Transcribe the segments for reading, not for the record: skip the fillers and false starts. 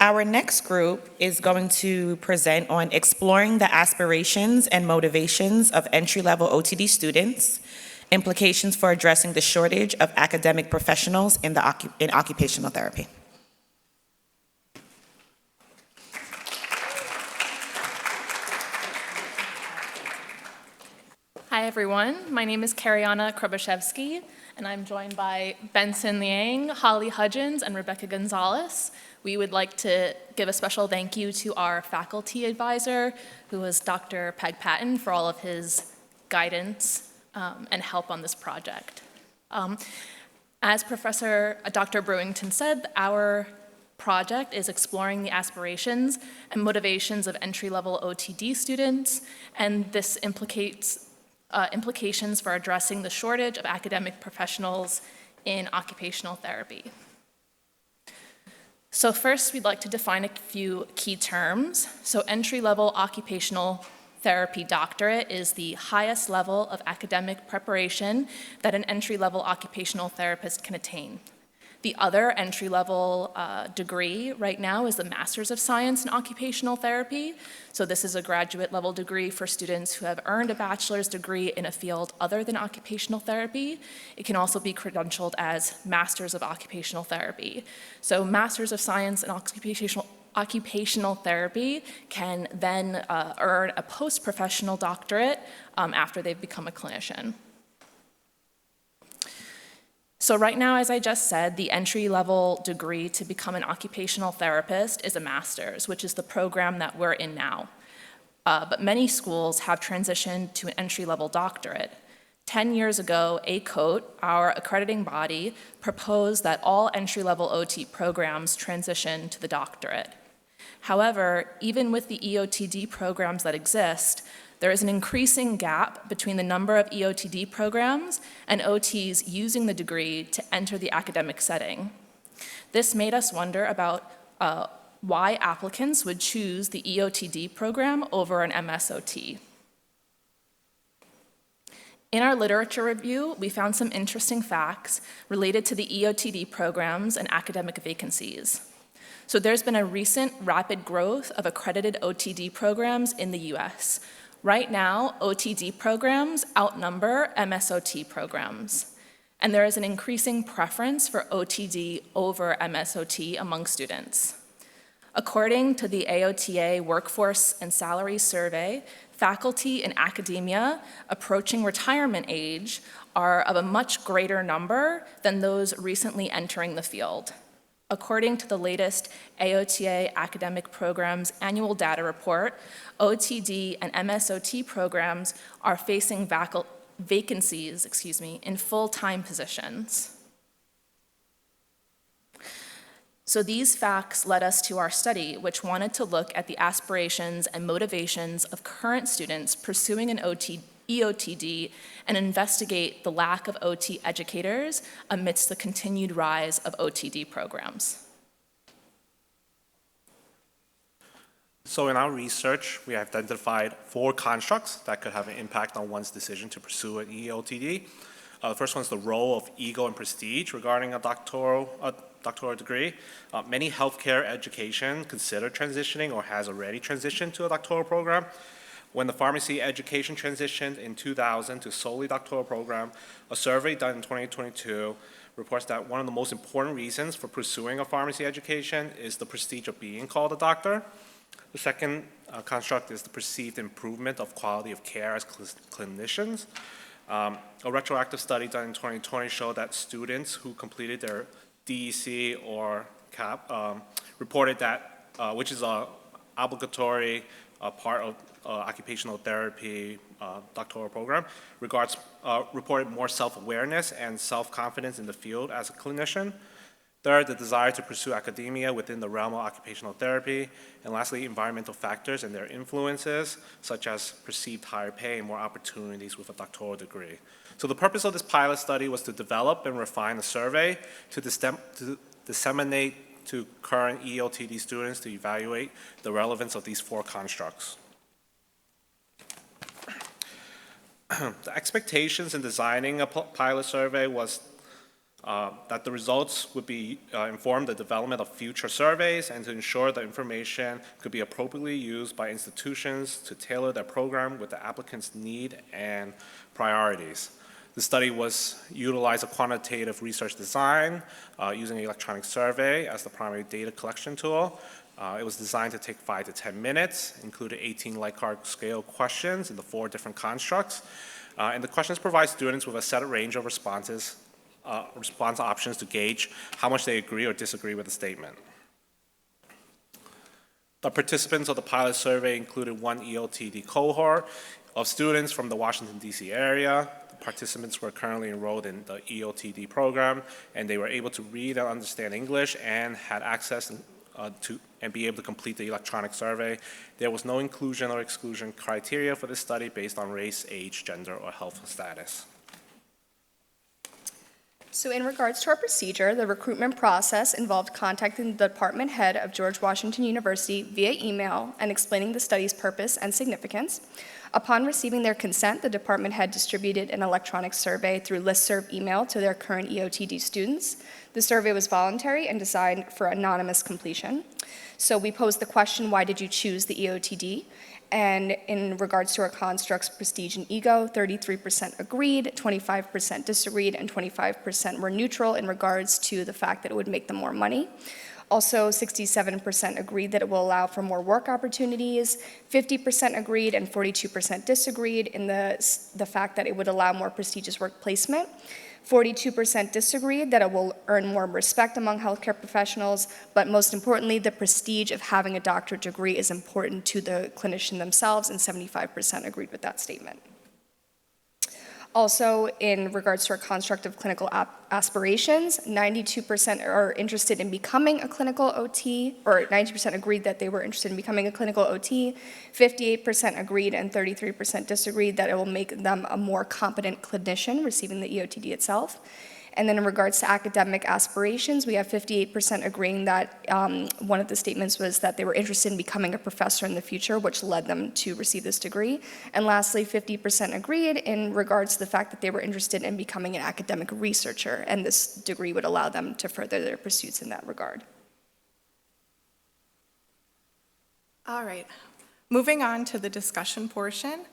Our next group is going to present on exploring the aspirations and motivations of entry-level OTD students, implications for addressing the shortage of academic professionals in occupational therapy. Hi everyone, my name is Kerianna Krebushevski, and I'm joined by Benson, Liang, Holly Hudgins, and Rebeca Gonzalez. We would like to give a special thank you to our faculty advisor, who was Dr. Pagpatan, for all of his guidance and help on this project. As Professor Dr. Brewington said, our project is exploring the aspirations and motivations of entry-level OTD students, and this implications for addressing the shortage of academic professionals in occupational therapy. So first, we'd like to define a few key terms. So entry-level occupational therapy doctorate is the highest level of academic preparation that an entry-level occupational therapist can attain. The other entry-level degree right now is the Master's of Science in Occupational Therapy. So this is a graduate-level degree for students who have earned a bachelor's degree in a field other than occupational therapy. It can also be credentialed as Masters of Occupational Therapy. So Masters of Science in Occupational Therapy can then earn a post-professional doctorate after they've become a clinician. So right now, as I just said, the entry-level degree to become an occupational therapist is a master's, which is the program that we're in now. But many schools have transitioned to an entry-level doctorate. 10 years ago, ACOTE, our accrediting body, proposed that all entry-level OT programs transition to the doctorate. However, even with the EOTD programs that exist, there is an increasing gap between the number of EOTD programs and OTs using the degree to enter the academic setting. This made us wonder about why applicants would choose the EOTD program over an MSOT. In our literature review, we found some interesting facts related to the EOTD programs and academic vacancies. So there's been a recent rapid growth of accredited OTD programs in the US. Right now, OTD programs outnumber MSOT programs, and there is an increasing preference for OTD over MSOT among students. According to the AOTA Workforce and Salary Survey, faculty in academia approaching retirement age are of a much greater number than those recently entering the field. According to the latest AOTA Academic Programs Annual Data Report, OTD and MSOT programs are facing vacancies in full-time positions. So these facts led us to our study, which wanted to look at the aspirations and motivations of current students pursuing an EOTD and investigate the lack of OT educators amidst the continued rise of OTD programs. So in our research, we identified 4 constructs that could have an impact on one's decision to pursue an EOTD. The first one is the role of ego and prestige regarding a doctoral degree. Many healthcare education consider transitioning or has already transitioned to a doctoral program. When the pharmacy education transitioned in 2000 to solely doctoral program, a survey done in 2022 reports that one of the most important reasons for pursuing a pharmacy education is the prestige of being called a doctor. The second construct is the perceived improvement of quality of care as clinicians. A retroactive study done in 2020 showed that students who completed their DEC or CAP reported that, which is an obligatory part of occupational therapy doctoral program, reported more self-awareness and self-confidence in the field as a clinician. Third, the desire to pursue academia within the realm of occupational therapy. And lastly, environmental factors and their influences, such as perceived higher pay and more opportunities with a doctoral degree. So the purpose of this pilot study was to develop and refine a survey to disseminate to current EOTD students to evaluate the relevance of these 4 constructs. The expectations in designing a pilot survey was That the results would be inform the development of future surveys and to ensure that information could be appropriately used by institutions to tailor their program with the applicant's need and priorities. The study utilized a quantitative research design using an electronic survey as the primary data collection tool. It was designed to take 5 to 10 minutes, included 18 Likert scale questions in the 4 different constructs. And the questions provide students with a set range of response options to gauge how much they agree or disagree with the statement. The participants of the pilot survey included 1 EOTD cohort of students from the Washington, D.C. area. The participants were currently enrolled in the EOTD program, and they were able to read and understand English and had access to and be able to complete the electronic survey. There was no inclusion or exclusion criteria for this study based on race, age, gender, or health status. So in regards to our procedure, the recruitment process involved contacting the department head of George Washington University via email and explaining the study's purpose and significance. Upon receiving their consent, the department head distributed an electronic survey through listserv email to their current EOTD students. The survey was voluntary and designed for anonymous completion. So we posed the question, why did you choose the EOTD? And in regards to our constructs, prestige and ego, 33% agreed, 25% disagreed, and 25% were neutral in regards to the fact that it would make them more money. Also, 67% agreed that it will allow for more work opportunities, 50% agreed, and 42% disagreed in the fact that it would allow more prestigious work placement. 42% disagreed that it will earn more respect among healthcare professionals, but most importantly, the prestige of having a doctorate degree is important to the clinician themselves, and 75% agreed with that statement. Also, in regards to our construct of clinical aspirations, 92% are interested in becoming a clinical OT, or 90% agreed that they were interested in becoming a clinical OT, 58% agreed and 33% disagreed that it will make them a more competent clinician receiving the EOTD itself. And then in regards to academic aspirations, we have 58% agreeing that one of the statements was that they were interested in becoming a professor in the future, which led them to receive this degree. And lastly, 50% agreed in regards to the fact that they were interested in becoming an academic researcher, and this degree would allow them to further their pursuits in that regard. All right. Moving on to the discussion portion,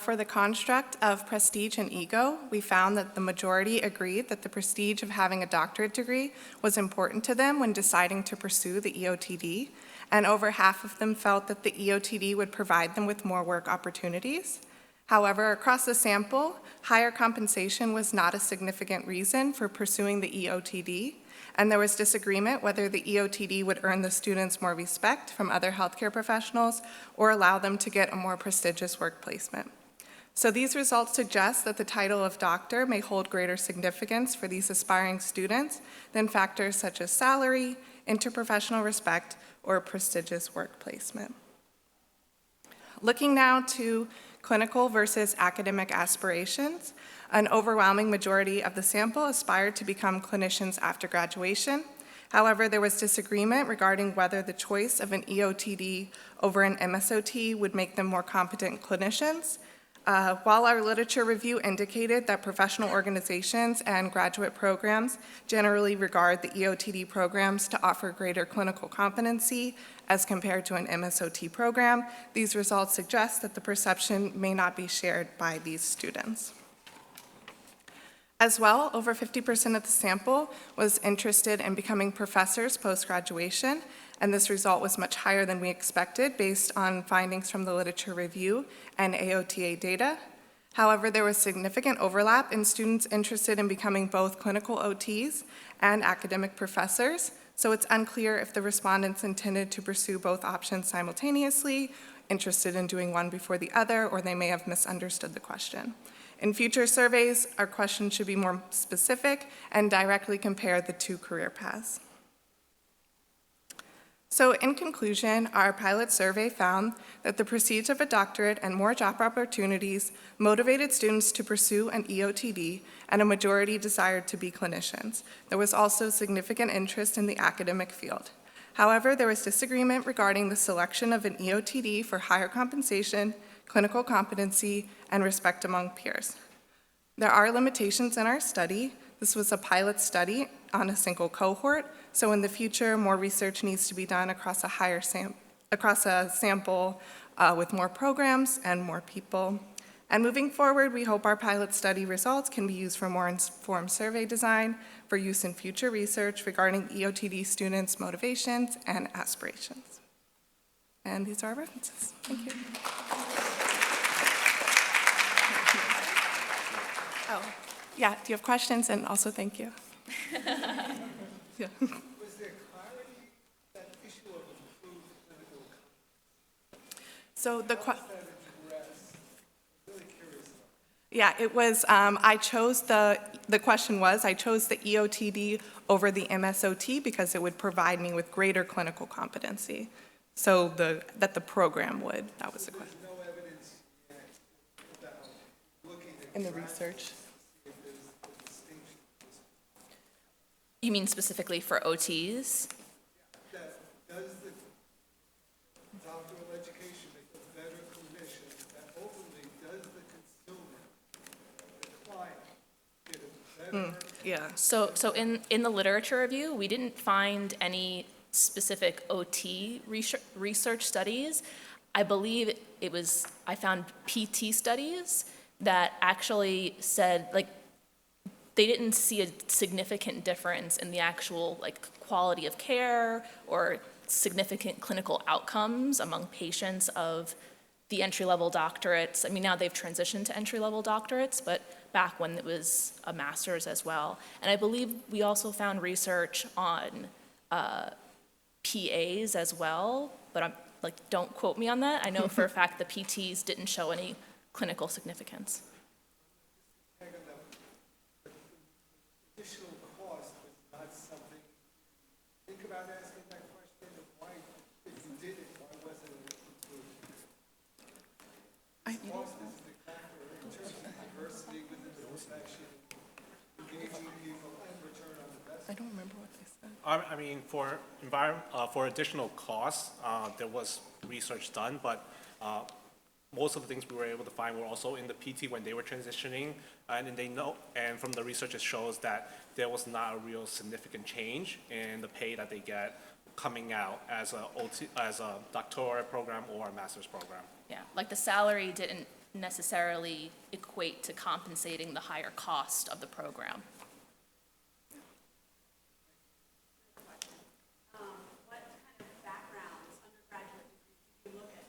for the construct of prestige and ego, we found that the majority agreed that the prestige of having a doctorate degree was important to them when deciding to pursue the EOTD, and over half of them felt that the EOTD would provide them with more work opportunities. However, across the sample, higher compensation was not a significant reason for pursuing the EOTD, and there was disagreement whether the EOTD would earn the students more respect from other healthcare professionals or allow them to get a more prestigious work placement. So these results suggest that the title of doctor may hold greater significance for these aspiring students than factors such as salary, interprofessional respect, or prestigious work placement. Looking now to clinical versus academic aspirations, an overwhelming majority of the sample aspired to become clinicians after graduation. However, there was disagreement regarding whether the choice of an EOTD over an MSOT would make them more competent clinicians. While our literature review indicated that professional organizations and graduate programs generally regard the EOTD programs to offer greater clinical competency as compared to an MSOT program, these results suggest that the perception may not be shared by these students. As well, over 50% of the sample was interested in becoming professors post-graduation, and this result was much higher than we expected based on findings from the literature review and AOTA data. However, there was significant overlap in students interested in becoming both clinical OTs and academic professors, so it's unclear if the respondents intended to pursue both options simultaneously, interested in doing one before the other, or they may have misunderstood the question. In future surveys, our questions should be more specific and directly compare the two career paths. So in conclusion, our pilot survey found that the prestige of a doctorate and more job opportunities motivated students to pursue an EOTD, and a majority desired to be clinicians. There was also significant interest in the academic field. However, there was disagreement regarding the selection of an EOTD for higher compensation, clinical competency, and respect among peers. There are limitations in our study. This was a pilot study on a single cohort, so in the future, more research needs to be done across a sample with more programs and more people. And moving forward, we hope our pilot study results can be used for more informed survey design for use in future research regarding EOTD students' motivations and aspirations. And these are our references. Thank you. Oh, yeah, do you have questions? And also, thank you. Yeah. Was there clarity that issue of improved clinical So the that address? I'm really curious about. yeah, it was, I chose the question was, I chose the EOTD over the MSOT because it would provide me with greater clinical competency. So that the program would, that was the question. There's no evidence yet about looking at In the research. if there's a distinction You mean specifically for OTs? that does the doctoral education make a better clinician that ultimately does the consumer, the client, get a better Yeah. So in the literature review, we didn't find any specific OT research studies. I believe I found PT studies that actually said, like, they didn't see a significant difference in the actual, like, quality of care or significant clinical outcomes among patients of the entry-level doctorates. I mean, now they've transitioned to entry-level doctorates, but back when it was a master's as well. And I believe we also found research on PAs as well, but I'm like, don't quote me on that. I know for a fact the PTs didn't show any clinical significance. additional cost was not something. Think about asking that question of why, if you did it, why wasn't it included? Cost is a big factor in terms of diversity within the profession, engaging people, and return on investment. I don't remember what they said. I mean, for additional costs, there was research done, but most of the things we were able to find were also in the PT when they were transitioning, and from the research it shows that there was not a real significant change in the pay that they get coming out as a doctoral program or a master's program. Yeah, like the salary didn't necessarily equate to compensating the higher cost of the program. What kind of backgrounds, undergraduate degrees, do you look at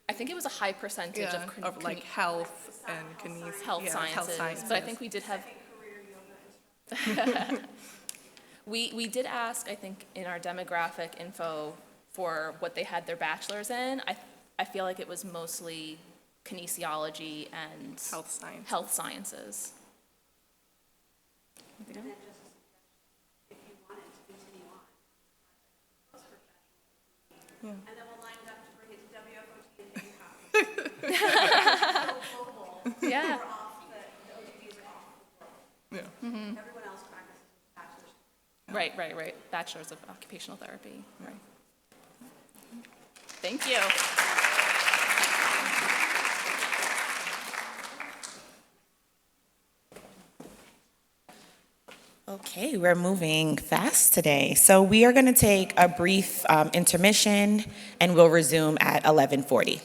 I think it was a high percentage Yeah, of like health and health sciences, but I think we did have. We did ask, I think, in our demographic info for what they had their bachelor's in. I feel like it was mostly kinesiology and health sciences. sciences. if you wanted to continue on? Yeah. And then we'll line it up to bring it to WFOT and take a copy. So global, Yeah. we're off, the OTDs are off the world. Yeah. Everyone else practices with bachelor's. Right. Bachelor's of Occupational Therapy. Right. Thank you. Okay, we're moving fast today. So we are going to take a brief intermission, and we'll resume at 11:40.